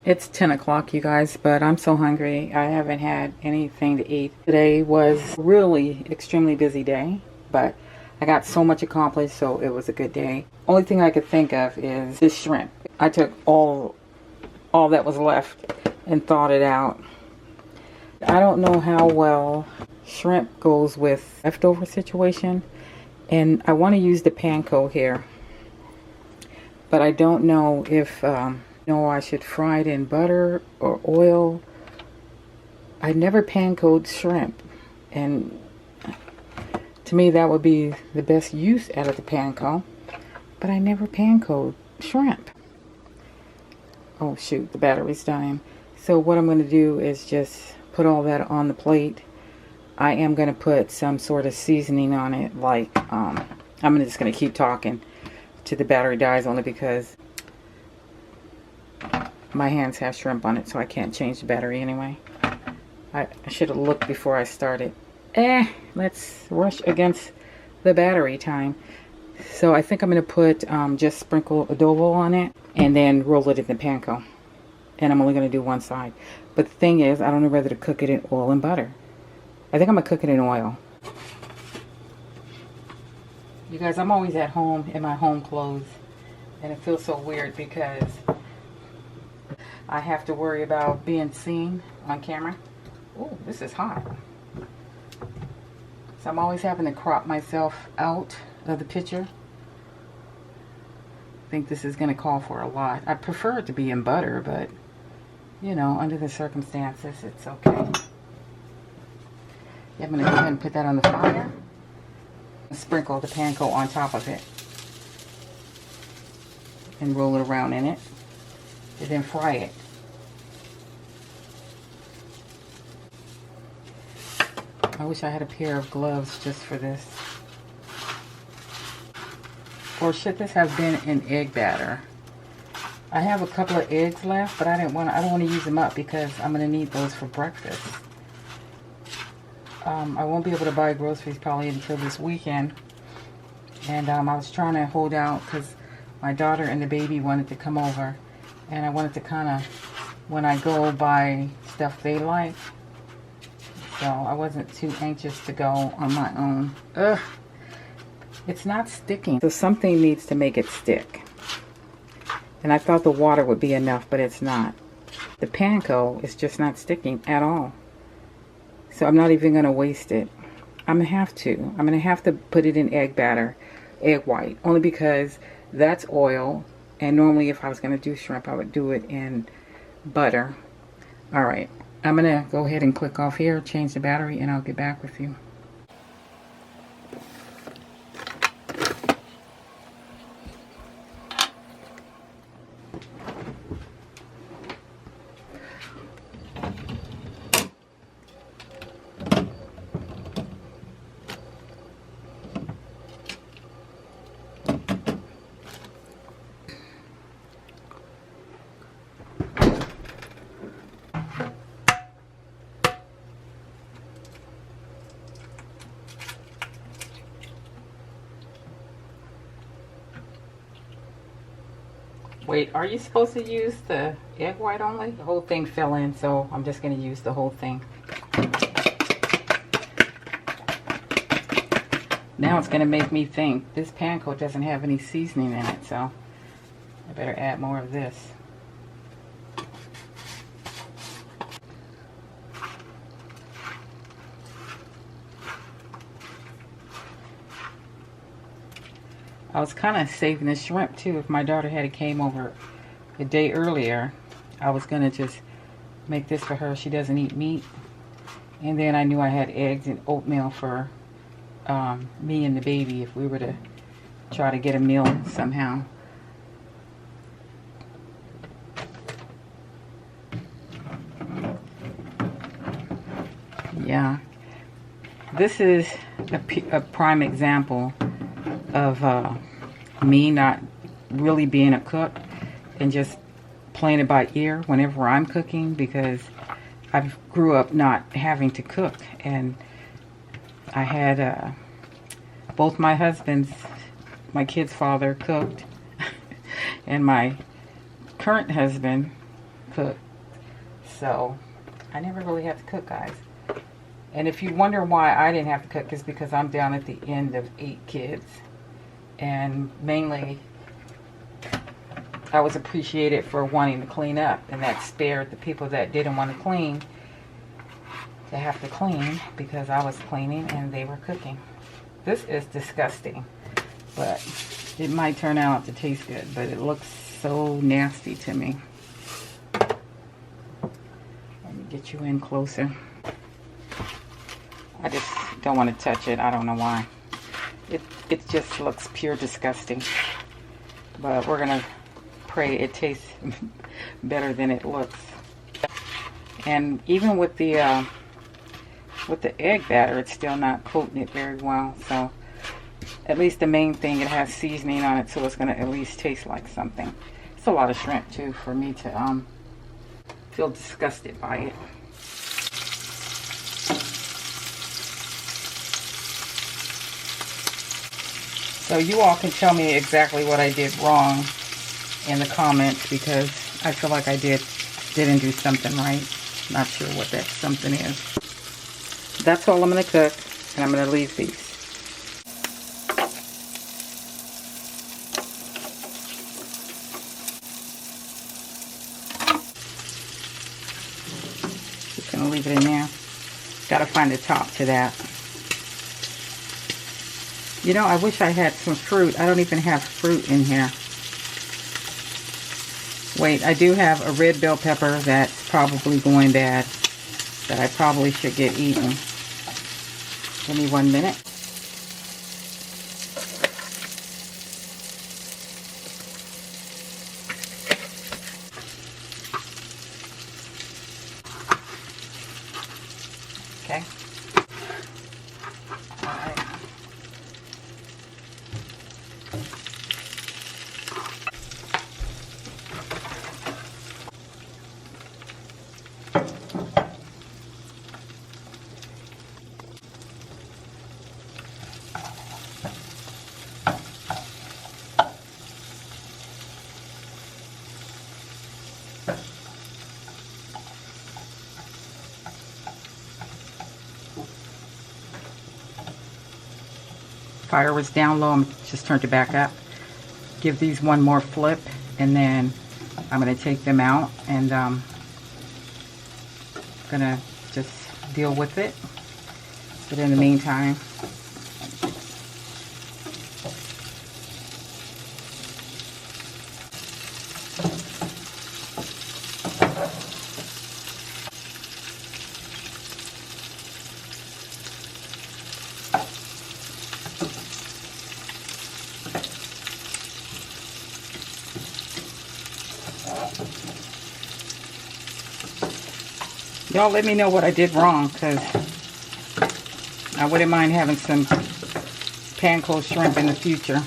It's 10 o'clock, you guys, but I'm so hungry. I haven't had anything to eat. Today was really extremely busy day, but I got so much accomplished, so it was a good day. Only thing I could think of is this shrimp. I took all that was left and thawed it out. I don't know how well shrimp goes with leftover situation, and I want to use the panko here, but I don't know if I should fry it in butter or oil. I never pankoed shrimp, and to me that would be the best use out of the panko, but I never pankoed shrimp. Oh shoot, the battery's dying. So what I'm going to do is just put all that on the plate. I am going to put some sort of seasoning on it, like I'm just going to keep talking till the battery dies, only because my hands have shrimp on it, so I can't change the battery anyway. I should have looked before I started. Let's rush against the battery time. So I think I'm going to put, just sprinkle adobo on it and then roll it in the panko. And I'm only going to do one side. But the thing is, I don't know whether to cook it in oil and butter. I think I'm going to cook it in oil. You guys, I'm always at home in my home clothes. And it feels so weird because I have to worry about being seen on camera. Oh, this is hot. So I'm always having to crop myself out of the picture. I think this is going to call for a lot. I prefer it to be in butter, but you know, under the circumstances, it's okay. Yeah, I'm going to go ahead and put that on the fire. Sprinkle the panko on top of it. And roll it around in it. And then fry it. I wish I had a pair of gloves just for this. Or should this have been an egg batter? I have a couple of eggs left, but I don't want to use them up because I'm going to need those for breakfast. I won't be able to buy groceries probably until this weekend. And I was trying to hold out because my daughter and the baby wanted to come over. And I wanted to kind of, when I go, buy stuff they like. So I wasn't too anxious to go on my own. Ugh. It's not sticking. So something needs to make it stick. And I thought the water would be enough, but it's not. The panko is just not sticking at all. So I'm not even going to waste it. I'm going to have to put it in egg batter, egg white, only because that's oil. And normally if I was going to do shrimp, I would do it in butter. All right. I'm going to go ahead and click off here, change the battery, and I'll get back with you. Wait, are you supposed to use the egg white only? The whole thing fell in, so I'm just going to use the whole thing. Now it's going to make me think this panko doesn't have any seasoning in it, so I better add more of this. I was kind of saving the shrimp too. If my daughter had came over a day earlier, I was going to just make this for her. She doesn't eat meat. And then I knew I had eggs and oatmeal for me and the baby if we were to try to get a meal somehow. Yeah. This is a prime example of me not really being a cook and just playing it by ear whenever I'm cooking, because I grew up not having to cook, and I had both my husbands, my kid's father cooked, and my current husband cook. So I never really have to cook, guys. And if you wonder why I didn't have to cook, it's because I'm down at the end of 8 kids. And mainly, I was appreciated for wanting to clean up. And that spared the people that didn't want to clean to have to clean, because I was cleaning and they were cooking. This is disgusting. But it might turn out to taste good. But it looks so nasty to me. Let me get you in closer. I just don't want to touch it. I don't know why. It just looks pure disgusting. But we're going to pray it tastes better than it looks. And even with the egg batter, it's still not coating it very well. So at least the main thing, it has seasoning on it, so it's going to at least taste like something. It's a lot of shrimp too for me to feel disgusted by it. So you all can tell me exactly what I did wrong in the comments, because I feel like I didn't do something right. Not sure what that something is. That's all I'm going to cook, and I'm going to leave these. Just going to leave it in there. Got to find the top to that. You know, I wish I had some fruit. I don't even have fruit in here. Wait, I do have a red bell pepper that's probably going bad, that I probably should get eaten. Give me 1 minute. Okay. All right. Fire was down low. I'm just turned it back up. Give these one more flip, and then I'm going to take them out, and going to just deal with it. But in the meantime, y'all let me know what I did wrong, because I wouldn't mind having some panko shrimp in the future.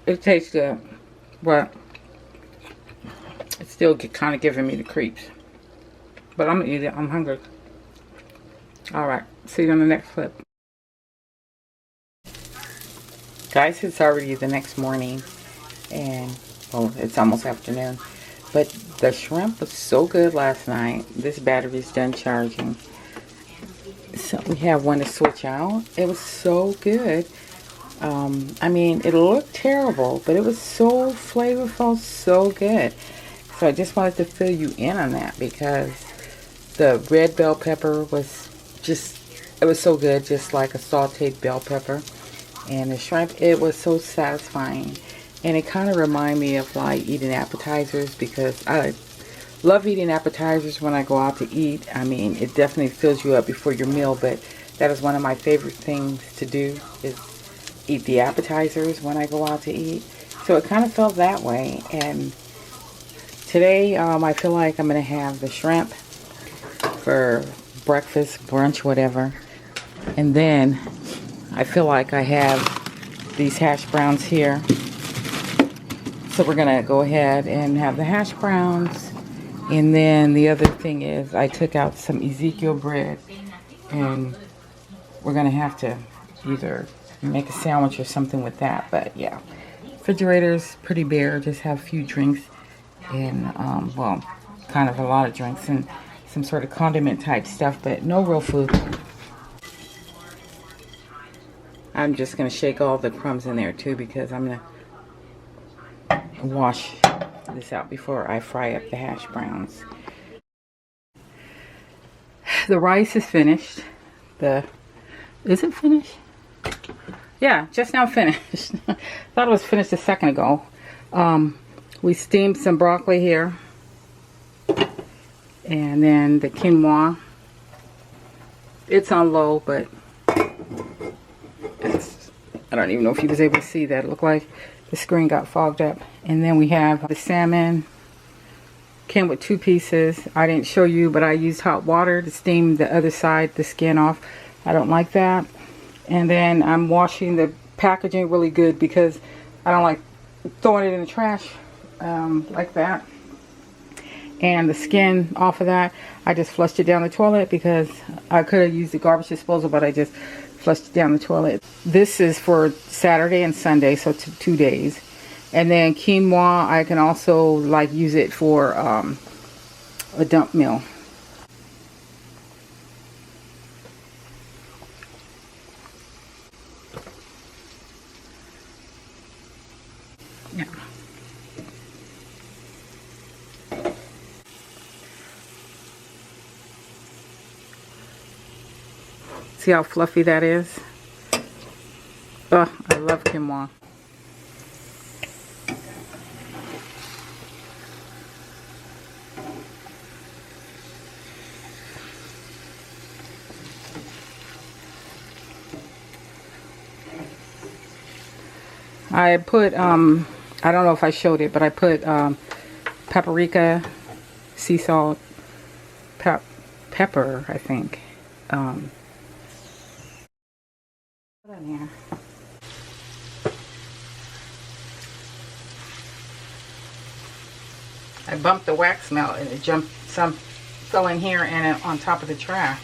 It tastes good, but it's still kind of giving me the creeps. But I'm going to eat it. I'm hungry. Alright, see you on the next clip. Guys, it's already the next morning, and, well, it's almost afternoon. But the shrimp was so good last night. This battery's done charging. So we have one to switch out. It was so good. I mean, it looked terrible, but it was so flavorful, so good. So I just wanted to fill you in on that, because the red bell pepper was just, it was so good, just like a sauteed bell pepper. And the shrimp, it was so satisfying. And it kind of reminded me of like eating appetizers, because I love eating appetizers when I go out to eat. I mean, it definitely fills you up before your meal, but that is one of my favorite things to do, is eat the appetizers when I go out to eat. So it kind of felt that way. And today I feel like I'm going to have the shrimp for breakfast, brunch, whatever. And then I feel like I have these hash browns here. So we're gonna go ahead and have the hash browns. And then the other thing is I took out some Ezekiel bread, and we're gonna have to either make a sandwich or something with that. But yeah, refrigerator's pretty bare. Just have a few drinks and well, kind of a lot of drinks and some sort of condiment type stuff, but no real food. I'm just gonna shake all the crumbs in there too, because I'm gonna wash this out before I fry up the hash browns. The rice is finished. Is it finished? Yeah, just now finished. Thought it was finished a second ago. We steamed some broccoli here. And then the quinoa. It's on low, but I don't even know if you was able to see that. It looked like the screen got fogged up. And then we have the salmon. Came with 2 pieces. I didn't show you, but I used hot water to steam the other side, the skin off. I don't like that. And then I'm washing the packaging really good because I don't like throwing it in the trash like that. And the skin off of that, I just flushed it down the toilet because I could have used the garbage disposal, but I just flushed it down the toilet. This is for Saturday and Sunday, so 2 days. And then quinoa, I can also like use it for a dump meal. Yeah. See how fluffy that is? Oh, I love quinoa. I put, I don't know if I showed it, but I put paprika, sea salt, pepper, I think. Put in here. I bumped the wax melt and it jumped, some fell in here and on top of the trash.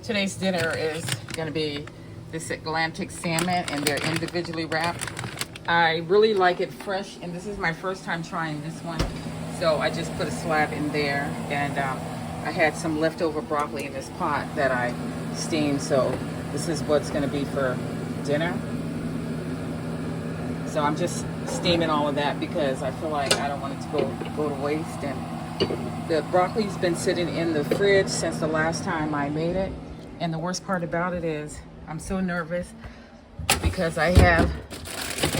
Today's dinner is going to be this Atlantic salmon, and they're individually wrapped. I really like it fresh, and this is my first time trying this one, so I just put a slab in there, and I had some leftover broccoli in this pot that I steamed, so this is what's going to be for dinner. So I'm just steaming all of that because I feel like I don't want it to go to waste. And the broccoli's been sitting in the fridge since the last time I made it. And the worst part about it is I'm so nervous because I have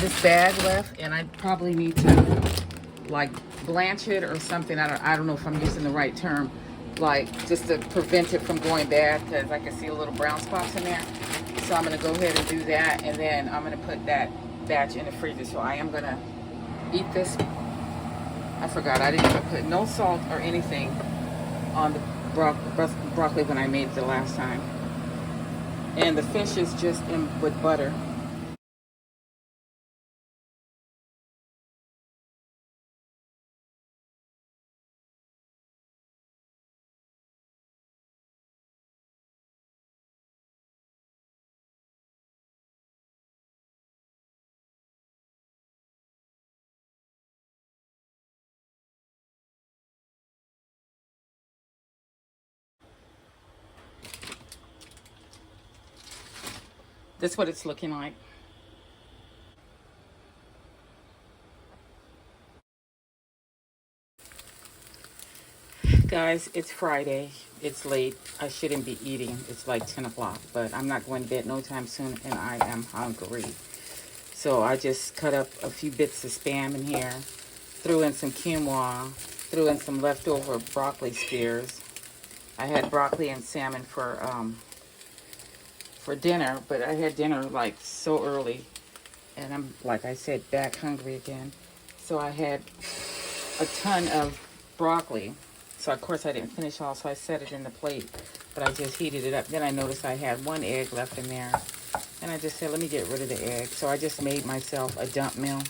this bag left, and I probably need to like blanch it or something. I don't know if I'm using the right term, like just to prevent it from going bad, because I can see a little brown spots in there. So I'm gonna go ahead and do that, and then I'm gonna put that batch in the freezer. So I am gonna eat this. I forgot, I didn't even put no salt or anything on the broccoli when I made it the last time. And the fish is just in with butter. That's what it's looking like. Guys, it's Friday. It's late. I shouldn't be eating. It's like 10 o'clock, but I'm not going to bed no time soon, and I am hungry. So I just cut up a few bits of Spam in here, threw in some quinoa, threw in some leftover broccoli spears. I had broccoli and salmon for dinner, but I had dinner like so early, and I'm, like I said, back hungry again. So I had a ton of broccoli. So of course I didn't finish all, so I set it in the plate, but I just heated it up. Then I noticed I had one egg left in there, and I just said, let me get rid of the egg. So I just made myself a dump meal,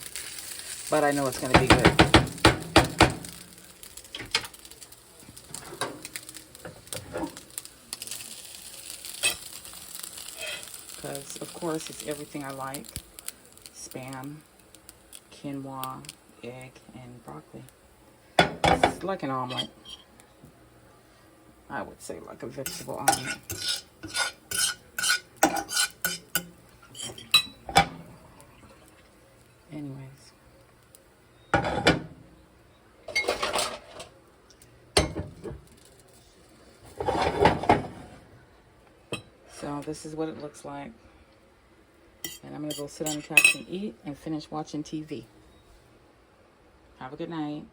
but I know it's going to be good. Because, of course, it's everything I like. Spam, quinoa, egg, and broccoli. It's like an omelet. I would say like a vegetable omelet. Anyways. So this is what it looks like. And I'm going to go sit on the couch and eat and finish watching TV. Have a good night.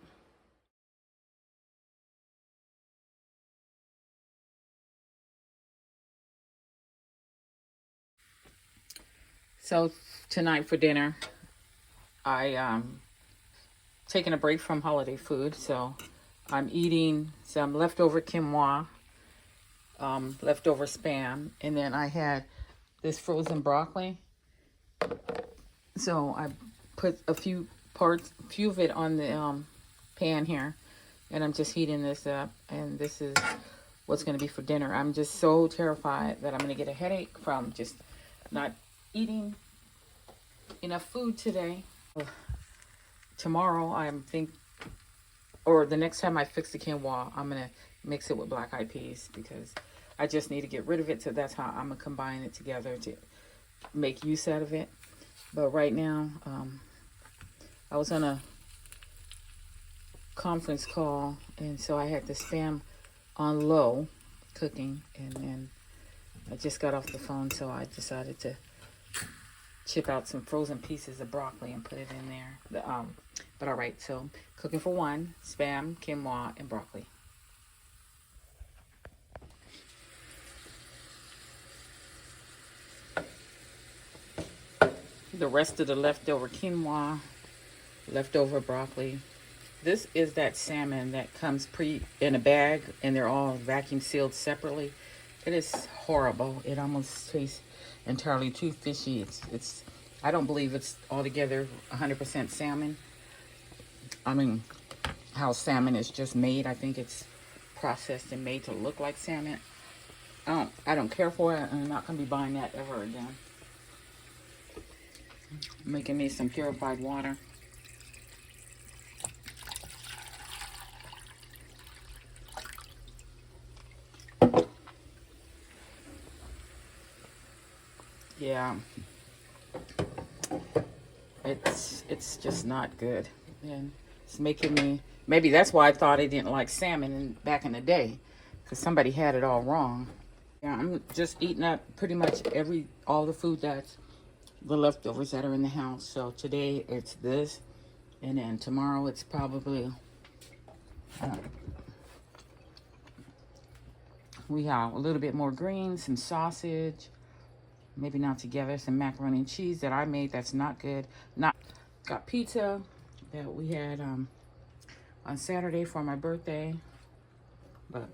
So tonight for dinner, I taking a break from holiday food, so I'm eating some leftover quinoa, leftover Spam, and then I had this frozen broccoli. So I put a few of it on the pan here, and I'm just heating this up, and this is what's going to be for dinner. I'm just so terrified that I'm going to get a headache from just not eating enough food today. Tomorrow, or the next time I fix the quinoa, I'm going to mix it with black eyed peas because I just need to get rid of it. So that's how I'm going to combine it together to make use out of it. But right now, I was on a conference call, and so I had the Spam on low cooking, and then I just got off the phone, so I decided to chip out some frozen pieces of broccoli and put it in there. But all right, so cooking for one: Spam, quinoa, and broccoli. The rest of the leftover quinoa, leftover broccoli. This is that salmon that comes in a bag, and they're all vacuum sealed separately. It is horrible. It almost tastes entirely too fishy. It's I don't believe it's altogether 100% salmon. I mean, how salmon is just made. I think it's processed and made to look like salmon. I don't care for it, and I'm not gonna be buying that ever again. I'm making me some purified water. Yeah, it's just not good, and it's making me. Maybe that's why I thought I didn't like salmon back in the day, because somebody had it all wrong. Yeah, I'm just eating up pretty much all the food that's the leftovers that are in the house. So today it's this, and then tomorrow it's probably we have a little bit more greens, some sausage, maybe not together, some macaroni and cheese that I made that's not good. Not got pizza that we had on Saturday for my birthday, but